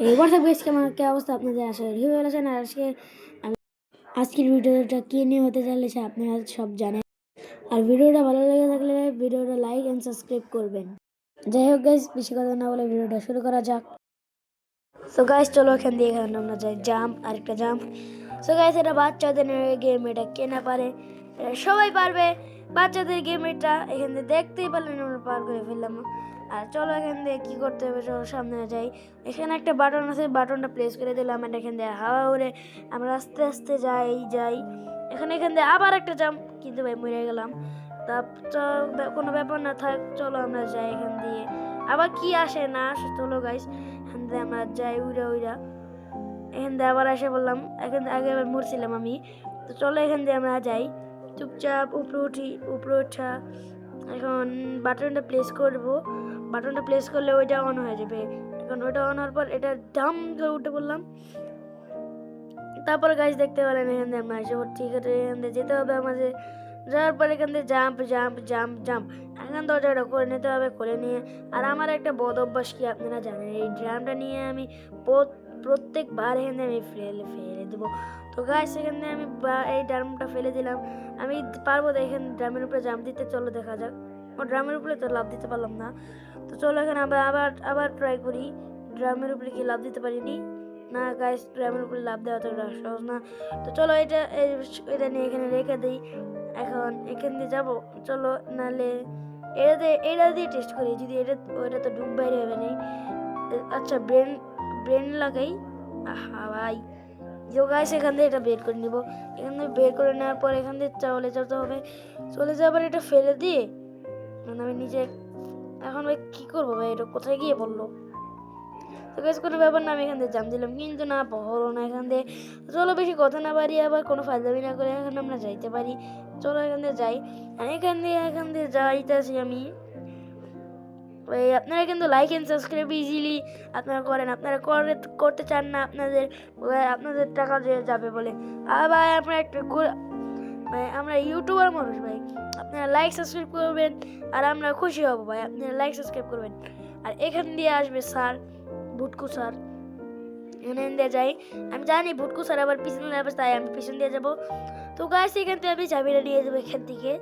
এইবার থাকবে আজকে আমার কি অবস্থা আপনাদের আশা করি ভালো আছেন। আর আজকের ভিডিওটা কি নিয়ে হতে চলেছে আপনারা সব জানেন। আর ভিডিওটা ভালো লেগে থাকলে ভিডিওটা লাইক এন্ড সাবস্ক্রাইব করবেন। যাই হোক গাইস, বেশি কথা না বলে ভিডিওটা শুরু করা যাক। সো গাইস চলো এখান দিয়ে এখানে আমরা যাই জাম্প, আরেকটা জাম্প। সো গাইস এটা বাচ্চাদের গেম, এটা কে না পারে, সবাই পারবে। বাচ্চাদের গেম এটা, এখান থেকে দেখতেই পারলেন আমরা পার করে ফেললাম। আর চলো এখান থেকে কী করতে হবে, চলো সামনে যাই। এখানে একটা বাটন আছে, বাটনটা প্রেস করে দিলাম, এটা এখান থেকে হাওয়া উড়ে আমরা আস্তে আস্তে যাই। এখান থেকে আবার একটা জাম্প, কিন্তু ভাই মরে গেলাম। তা কোনো ব্যাপার না থাক, চলো আমরা যাই এখান দিয়ে। আবার কি আসে না আসে, চলো গাইস এখান থেকে আমরা যাই উইরা। এখান থেকে আবার এসে বললাম, এখান থেকে আগে আবার মরছিলাম আমি। তো চলো এখান দিয়ে আমরা যাই, চুপচাপ উপরে ওঠা। এখন বাটনটা প্লেস করবো, বাটনটা প্লেস করলে ওইটা অন হয়ে যাবে। এখন ওইটা অন হওয়ার পর এটা ডাম করে উঠে পড়লাম। তারপরে গাছ দেখতে পেলেন এখান থেকে আমরা এসে ঠিক আছে, এখান থেকে যেতে হবে আমাদের। যাওয়ার পর এখান থেকে জাম্প এখন দরজাটা করে নিতে হবে, করে নিয়ে। আর আমার একটা বদ অভ্যাস কি আপনারা জানেন, এই ড্রামটা নিয়ে আমি প্রত্যেকবার এখানে আমি ফেলে দেবো। তো গাছ সেখান থেকে আমি এই ড্রামটা ফেলে দিলাম। আমি পারবো তো এখানে ড্রামের উপরে জাম্প দিতে, চলো দেখা যাক। ও ড্রামের উপরে তো লাভ দিতে পারলাম না। তো চলো এখানে আবার ট্রাই করি। ড্রামের উপরে কি লাভ দিতে পারিনি না গাইস, ড্রামের উপরে লাভ দেওয়া তো সহজ না। তো চলো এটা নিয়ে এখানে রেখে দিই। এখন এখান দিয়ে যাবো, চলো নাহলে এটা দিয়ে টেস্ট করি। যদি ওইটা তো ডুব বাইরে হবে না। আচ্ছা ব্রেন লাগাই। ভাই যে গাইস এখান থেকে এটা বের করে নিব। এখান থেকে বের করে নেওয়ার পর এখান থেকে চলে যেতে হবে। চলে যাবার এটা ফেলে দিয়ে মানে আমি নিজে এখন ভাই কী করবো ভাই, এটা কোথায় গিয়ে বললো। তো গাইস কোনো ব্যাপার না, আমি এখান থেকে জাম দিলাম, কিন্তু না হলো না এখান থেকে। চলো বেশি কথা না পারি, আবার কোনো ফায়দাবি না করে এখন আমরা যাইতে পারি। চলো এখান থেকে যাই। আর এখান দিয়ে যাইতেছি আমি। ওই আপনারা কিন্তু লাইক অ্যান্ড সাবস্ক্রাইব ইজিলি আপনারা করেন, আপনারা করতে চান না আপনাদের টাকা যাবে বলে। আবার আপনারা একটা ভাই আমরা ইউটিউবার মানুষ ভাই, আপনারা লাইক সাবস্ক্রাইব করবেন আর আমরা খুশি হব ভাই, আপনারা লাইক সাবস্ক্রাইব করবেন। আর এখান দিয়ে আসবে স্যার, ভুটকু স্যার। এখানে দিয়ে যাই, আমি জানি ভুটকু স্যার আবার পিছনে যাবে, তাই আমি পিছন দিয়ে যাবো। তো গাছ এখান থেকে আমি চাবিটা নিয়ে যাবো এখান থেকে।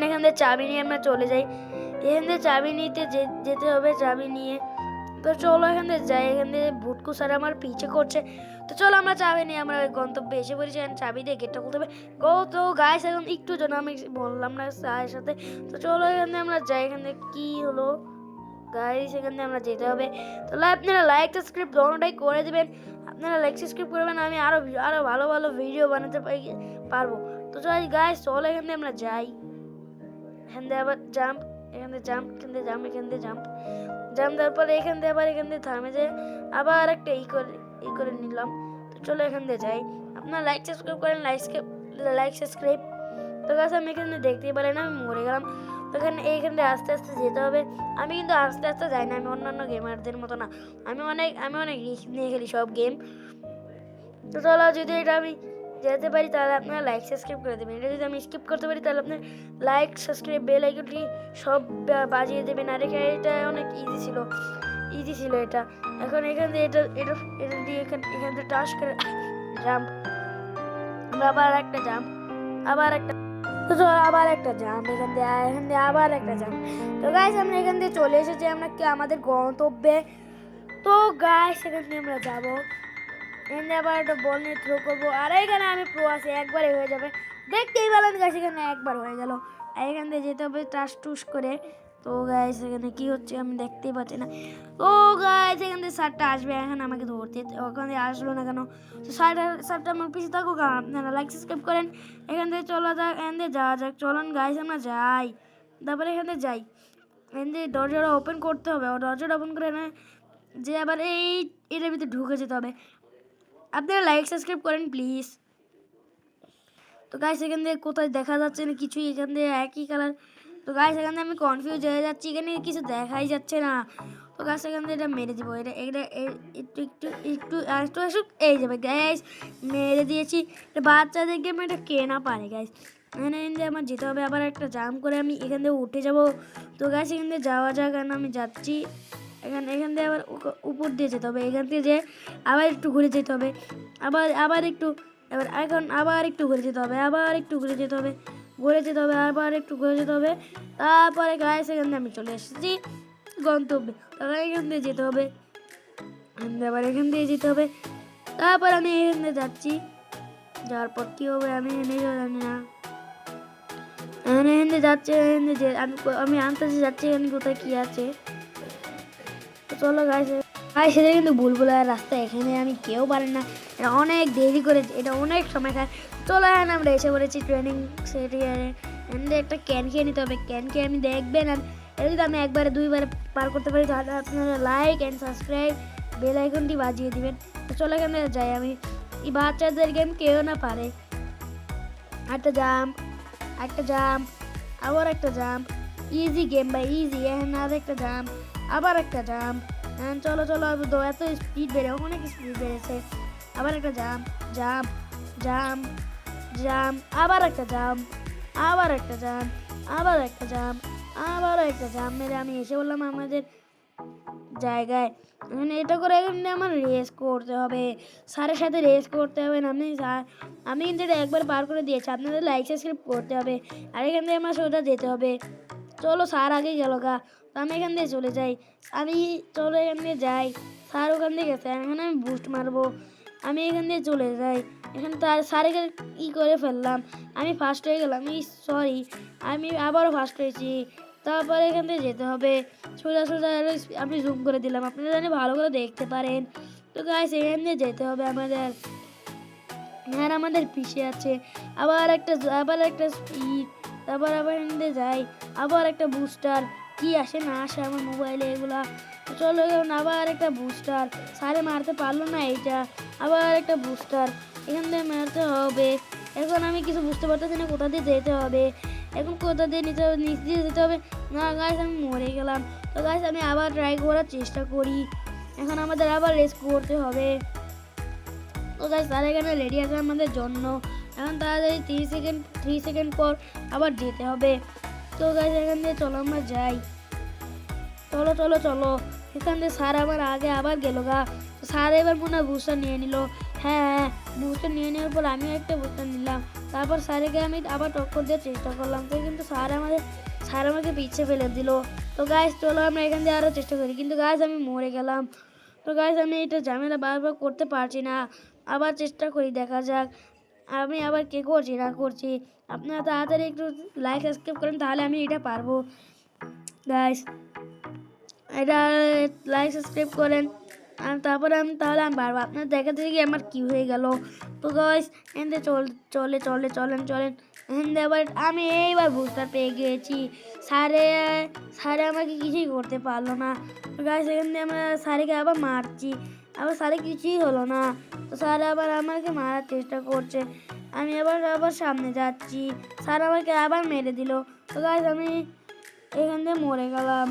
এখান থেকে চাবি নিয়ে আমরা চলে যাই। এখান থেকে চাবি নিতে যেতে হবে, চাবি নিয়ে। তো চলো এখান থেকে যাই। এখান থেকে ভুটকু স্যার আমার পিছে করছে। তো চলো আমরা চাবি নিয়ে আমরা গন্তব্যে এসে পড়েছি। চাবি দিয়ে গেটটা খুলতে হবে। তো গাইস এখন একটু যেন আমি বললাম না স্যারের সাথে। তো চলো এখান থেকে আমরা যাই। এখান থেকে কী হলো গাইস, এখান থেকে আমরা যেতে হবে। তাহলে আপনারা লাইক সাবস্ক্রাইব দোনোটাই করে দেবেন। আপনারা লাইক সাবস্ক্রাইব করবেন, আমি আরও ভালো ভালো ভিডিও বানাতে পারবো। তো গাইস চলো এখান থেকে আমরা যাই। এখান থেকে আবার জাম্প, এখান থেকে জাম্প, এখান থেকে জাম্প দেওয়ার পরে এখান থেকে থামে যায়। আবার একটা ই করে নিলাম। তো চলো এখান থেকে যাই। আপনারা লাইক সাবস্ক্রাইব করেন, লাইক সাবস্ক্রাইব। তো গাছ আমি এখানে দেখতেই পারেন আমি মরে গেলাম। তো এইখান থেকে আস্তে আস্তে যেতে হবে। আমি কিন্তু আস্তে আস্তে যাই না, আমি অন্যান্য গেমারদের মতো না। আমি অনেক রিস্ক নিয়ে খেলি সব গেম। তো চলো যদি এটা আমি যেতে পারি তাহলে আপনারা লাইক সাবস্ক্রাইব করে দেবেন। এটা যদি আমি স্কিপ করতে পারি তাহলে আপনার লাইক সাবস্ক্রাইব বেল আইকনটি সব বাজিয়ে দেবেন। আর এটা অনেক ইজি ছিল এটা। এখন এখান থেকে এটা দিয়ে এখান থেকে টাচ করে জাম্প, আবার একটা জাম্প, আবার একটা। তো চলো আবার একটা জাম্প, এখান দিয়ে আবার একটা জাম্প। তো গাইস আমরা এখান থেকে চলে এসেছি আমরা কি আমাদের গন্তব্যে। তো গাইস এখান থেকে আমরা যাবো। এখানে আবার একটা বল নিয়ে থ্রো করবো। আর এখানে আমি প্রো আছি, একবারে হয়ে যাবে। দেখতেই পেলেন গাইস এখানে একবার হয়ে গেল। আর এখান থেকে যেতে হবে টুস করে। তো গাইস এখানে কি হচ্ছে আমি দেখতেই পাচ্ছি না। তো গাইস এখান থেকে স্যারটা আসবে এখন আমাকে ধরতে, ওখান থেকে আসলো না কেন। তো স্যারটা আমার পিছিয়ে থাকুক, আপনারা লাইক সাবস্ক্রাইব করেন। এখান থেকে চলা যাক, এখান থেকে যাওয়া যাক। চলুন গাইস আমরা যাই। তারপরে এখান থেকে যাই, এখান থেকে দরজাটা ওপেন করতে হবে। দরজাটা ওপেন করে না যে আবার এটার ভিতরে ঢুকে যেতে হবে। আপনারা লাইক সাবস্ক্রাইব করেন প্লিজ। তো গাইস এখান থেকে কোথায় দেখা যাচ্ছে না কিছুই, এখান থেকে একই কালার। তো গাইস এখান থেকে আমি কনফিউজ হয়ে যাচ্ছি, এখানে কিছু দেখাই যাচ্ছে না। তো গাইস এখান থেকে এটা মেরে দিব। এটা একটু আসুক, এই যাবে গাইস মেরে দিয়েছি। এটা বাচ্চাদের গেম, এটা কে না পারে গাইস। এখানে আমার যেতে হবে, আবার একটা জাম্প করে আমি এখান থেকে উঠে যাব। তো গাইস এখান থেকে যাওয়া যাক, আমি যাচ্ছি। এখান দিয়ে আবার উপর দিয়ে যেতে হবে, এখান থেকে যে আবার একটু ঘুরে যেতে হবে, আবার একটু, এবার এখন আবার একটু ঘুরে যেতে হবে, আবার একটু ঘুরে যেতে হবে, আবার একটু ঘুরে যেতে হবে। তারপরে গাইস এখান থেকে আমি চলে এসেছি গন্তব্যে। তারপরে এখান দিয়ে যেতে হবে, আবার এখান দিয়ে যেতে হবে। তারপর আমি এখান দিয়ে যাচ্ছি, যাওয়ার পর কী হবে আমি নিজেও জানি না। এখানে যাচ্ছে, আমি আনতেছি যাচ্ছি এখানে কোথায় কী আছে। তো চলো গাইস, সেটা কিন্তু বুলবুলার রাস্তা, এখানে আমি কেউ পারেন না, এটা অনেক দেরি করে, এটা অনেক সময় খায়। চলো এখন আমরা এসে পড়েছি ট্রেনিং সেরিয়ারে। একটা ক্যান খেয়ে নিতে হবে, ক্যান খেয়ে আমি দেখবেন, আর এটা যদি আমি একবারে দুইবারে পার করতে পারি তাহলে আপনারা লাইক অ্যান্ড সাবস্ক্রাইব বেল আইকনটি বাজিয়ে দিবেন। তো চলো এখানে যাই আমি, এই বাচ্চাদের গেম কেউ না পারে। একটা জাম্প, আবার একটা জাম্প, ইজি গেম ভাই, ইজি। এখন আর একটা জাম্প, আবার একটা জাম্প। চলো এত স্পিড বেড়ে, অনেক স্পিড বেড়েছে। আবার একটা জাম্প, আবার একটা জাম্প, আবার একটা জাম্প মেরে আমি এসে বললাম আমাদের জায়গায়। এটা করে এখানে আমার রেস করতে হবে, স্যারের সাথে রেস করতে হবে। আমি কিন্তু এটা একবার পার করে দিয়েছি, আপনাদের লাইক সাবস্ক্রাইব করতে হবে। আর এখান থেকে আমার সোজা যেতে হবে। চলো স্যার আগে গেল গা, তো আমি এখান দিয়ে চলে যাই। চলো এখান দিয়ে যাই, স্যার ওখান দিয়ে গেছে, এখানে আমি বুস্ট মারবো। আমি এখান দিয়ে চলে যাই, এখানে তার স্যারকে করে ফেললাম, আমি ফার্স্ট হয়ে গেলাম। সরি, আমি আবারও ফার্স্ট হয়েছি। তারপরে এখান থেকে যেতে হবে সোজা, আমি জুম করে দিলাম, আপনারা জানি ভালো করে দেখতে পারেন। তো গাইস এখান দিয়ে যেতে হবে আমাদের, আর আমাদের পিছিয়ে আছে আবার একটা স্পিড। তারপর আবার এখান দিয়ে যাই, আবার একটা বুস্টার, কি আসে না আসে আমার মোবাইলে এগুলা। তো চলো এখন আবার একটা বুস্টার, সারে মারতে পারলো না এইটা, আবার একটা বুস্টার এখান দিয়ে মারতে হবে। এখন আমি কিছু বুঝতে পারতেছি না কোথা দিয়ে যেতে হবে, এখন কোথা দিয়ে নিচ দিয়ে যেতে হবে। না গাইস আমি মরে গেলাম। তো গাইস আমি আবার ট্রাই করার চেষ্টা করি, এখন আমাদের আবার রেস করতে হবে। তো গাইস তারা এখানে রেডি আছে আমাদের জন্য, এখন তাড়াতাড়ি 3 সেকেন্ড পর আবার যেতে হবে। তো গাইস এখান দিয়ে চলো আমরা যাই, চলো এখান দিয়ে স্যার আমার আগে আবার গেল গা। তো স্যার এবার মনে হয় বুস্টার নিয়ে নিল, হ্যাঁ বুস্টার নিয়ে নেওয়ার পর আমিও একটা বুস্টার নিলাম। তারপর স্যারকে আমি আবার টক্কর দেওয়ার চেষ্টা করলাম, তো কিন্তু স্যার আমাকে পিছিয়ে ফেলে দিল। তো গাইস চলো আমরা এখান দিয়ে আরও চেষ্টা করি, কিন্তু গাইস আমি মরে গেলাম। তো গাইস আমি এটা ঝামেলা বারবার করতে পারছি না, আবার চেষ্টা করি, দেখা যাক আমি আবার কে করছি না করছি। আপনারা তাড়াতাড়ি একটু লাইক সাবস্ক্রাইব করেন, তাহলে আমি এটা পারবো। গাইস এটা লাইক সাবস্ক্রাইব করেন, আর তারপরে আমি পারবো। আপনার দেখা থেকে আমার কি হয়ে গেল। তো গাইস এখানে চলেন এখানে আবার আমি এইবার বুস্টার পেয়ে গিয়েছি। স্যারে আমাকে কিছুই করতে পারলো না। তো গাইস এখান দিয়ে আমরা স্যারকে আবার মারছি, আবার স্যারে কিছুই হলো না। তো স্যার আবার আমাকে মারার চেষ্টা করছে, আমি আবার সামনে যাচ্ছি, স্যার আমাকে আবার মেরে দিল। তো গাইস আমি এখান দিয়ে মরে গেলাম।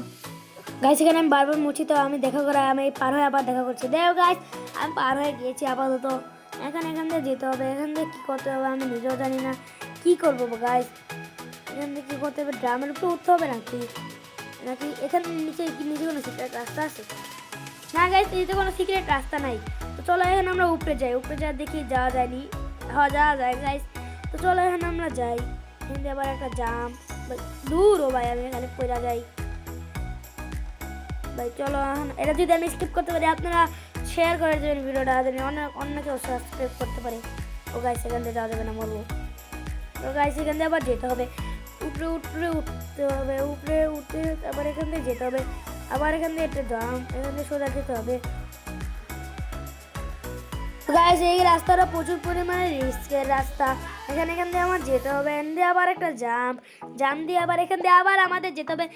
গাইস এখানে আমি বারবার মুছি, তো আমি আমি পার হয়ে আবার দেখা করছি। দেখো গাইস আমি পার হয়ে গিয়েছি আপাতত। এখান দিয়ে যেতে হবে, এখান দিয়ে কী করতে হবে আমি নিজেও জানি না। কী করবো গাইস, এখান থেকে কী করতে হবে, ড্রামের উপরে উঠতে হবে নাকি এখানে নিচে কোনো সিক্রেট রাস্তা আছে? না গাইস নিচে কোনো সিক্রেট রাস্তা নাই। তো চলো এখানে আমরা উপরে যাই, দেখি যাওয়া যায়নি, যাওয়া যায় গাইস। তো চলো এখানে আমরা যাই, এখান দিয়ে আবার একটা জাম্প, দূর ও ভাই আমি এখানে পড়ে যাই ভাই। চলো এটা যদি আমি স্কিপ করতে পারি, আপনারা শেয়ার করে দেবেন ভিডিওটা, অন্য কেউ সাবস্ক্রাইব করতে পারে। ও গাইস এখান দিয়ে যাওয়া যাবে না, মরবো। তো গাইস এখান দিয়ে আবার যেতে হবে, উপরে উঠতে হবে, উপরে উঠতে আবার এখান দিয়ে যেতে হবে, আবার এখান দিয়ে একটা জাম্প, এখান দিয়ে সোজা যেতে হবে। গাইস এই রাস্তাটা প্রচুর পরিমাণে রিস্কের রাস্তা, এখান দিয়ে আমার যেতে হবে। এখান দিয়ে আবার একটা জাম্প দিয়ে আবার এখান দিয়ে আবার আমাদের যেতে হবে।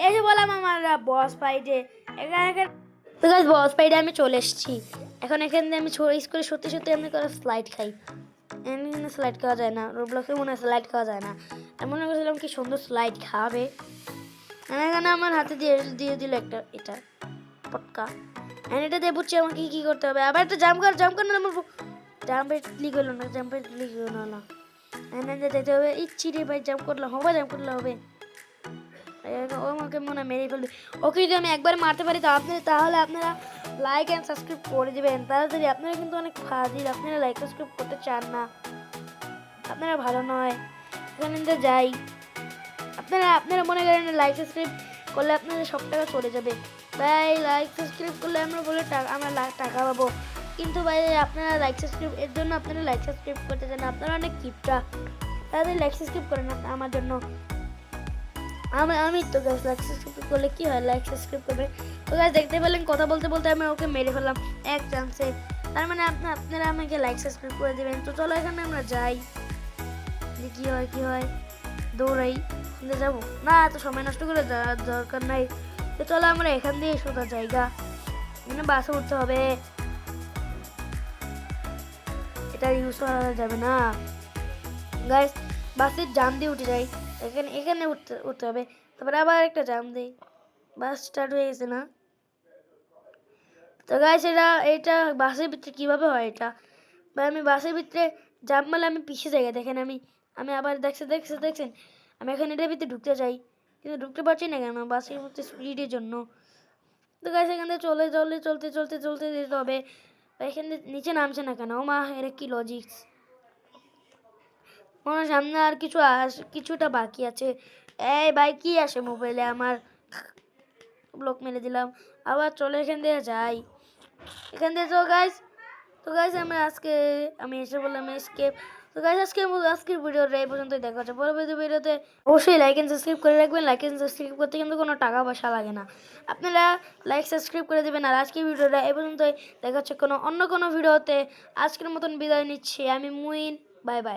এই যে বললাম আমার বস ফাইটে, তো গাইস বস ফাইটে আমি চলে এসেছি। এখন এখান দিয়ে আমি সত্যি আমি করে স্লাইড খাই। এখানে স্লাইড খাওয়া যায় না, রোবলক্সে মনে হয় স্লাইড খাওয়া যায় না। আমি মনে করছিলাম কি সুন্দর স্লাইড খাওয়াবে, এখানে আমার হাতে দিয়ে দিল একটা এটা পটকা। এটা দিয়ে বুঝছি আমাকে কী করতে হবে। আবার একটা জাম্প কর না, আমার জাম্পের ক্লিক হলো না, এখানে যেতে হবে। ইচ্ছি রে ভাই, জাম্প করলে হবে। ও আমাকে মনে হয় মেরে ফেলবে। ওকে যদি আমি একবার মারতে পারি তাহলে আপনারা লাইক অ্যান্ড সাবস্ক্রাইব করে দেবেন তাড়াতাড়ি। আপনারা কিন্তু অনেক ফাজিল, আপনারা লাইক সাবস্ক্রাইব করতে চান না, আপনারা ভালো নয়। এখানে যাই, আপনারা মনে করেন লাইক সাবস্ক্রাইব করলে আপনাদের সব টাকা চলে যাবে। ভাই লাইক সাবস্ক্রাইব করলে আমরা টাকা পাবো, কিন্তু ভাই আপনারা লাইক সাবস্ক্রাইব এর জন্য আপনারা লাইক সাবস্ক্রাইব করতে চান না, আপনারা অনেক কিপটা। তাদের লাইক সাবস্ক্রাইব করেন আমার জন্য। আমি তো গাছ লাইক সাবস্ক্রাইব করলে কি হয়, লাইক সাবস্ক্রাইব করবে। তো গাছ দেখতে পেলেন কথা বলতে বলতে আমি ওকে মেরে ফেললাম এক চান্সে। তার মানে আপনারা আমাকে লাইক সাবস্ক্রাইব করে দেবেন। তো চলো এখানে আমরা যাই, যে কি হয় দৌড়াই, যাবো না, এত সময় নষ্ট করে যাওয়ার দরকার নাই। তো চলো আমরা এখান দিয়ে সোজা জায়গা, এখানে বাসে উঠতে হবে, এটা ইউজ করা যাবে না গাইস। বাসের জাম দিয়ে উঠে যাই, এখানে উঠতে হবে, তারপরে আবার একটা জাম দিই, বাস স্টার্ট হয়ে গেছে না। তো গাইস এটা বাসের ভিতরে কীভাবে হয় এটা, বা আমি বাসের ভিতরে জাম মারলে আমি পিছিয়ে যাই। দেখেন আমি আবার দেখছেন আমি এখানে এটার ভিতরে ঢুকতে চাই, কিন্তু ঢুকতে পারছি না কেন, বাসের মধ্যে স্পিডের জন্য। তো গাইস এখান থেকে চলতে যেতে হবে। এখান থেকে নিচে নামছে না কেন, ও মা এর কি লজিক্স। মনে হয় সামনে আর কিছুটা বাকি আছে। এই ভাই কি আসে মোবাইলে আমার, ব্লক মেরে দিলাম। আবার চলে এখান থেকে যাই, এখান থেকে তো গাইস আমি এসে বললাম এসকেপ। তো গাইস আজকের ভিডিওটা এই পর্যন্তই, দেখা হচ্ছে পরবর্তী ভিডিওতে। অবশ্যই লাইক এন্ড সাবস্ক্রাইব করে রাখবেন। লাইক এন্ড সাবস্ক্রাইব করতে কিন্তু কোনো টাকা পয়সা লাগে না, আপনারা লাইক সাবস্ক্রাইব করে দেবেন। আর আজকের ভিডিওটা এই পর্যন্তই, দেখা হচ্ছে অন্য কোনো ভিডিওতে। আজকের মতন বিদায় নিচ্ছি আমি মুইন, বাই বাই।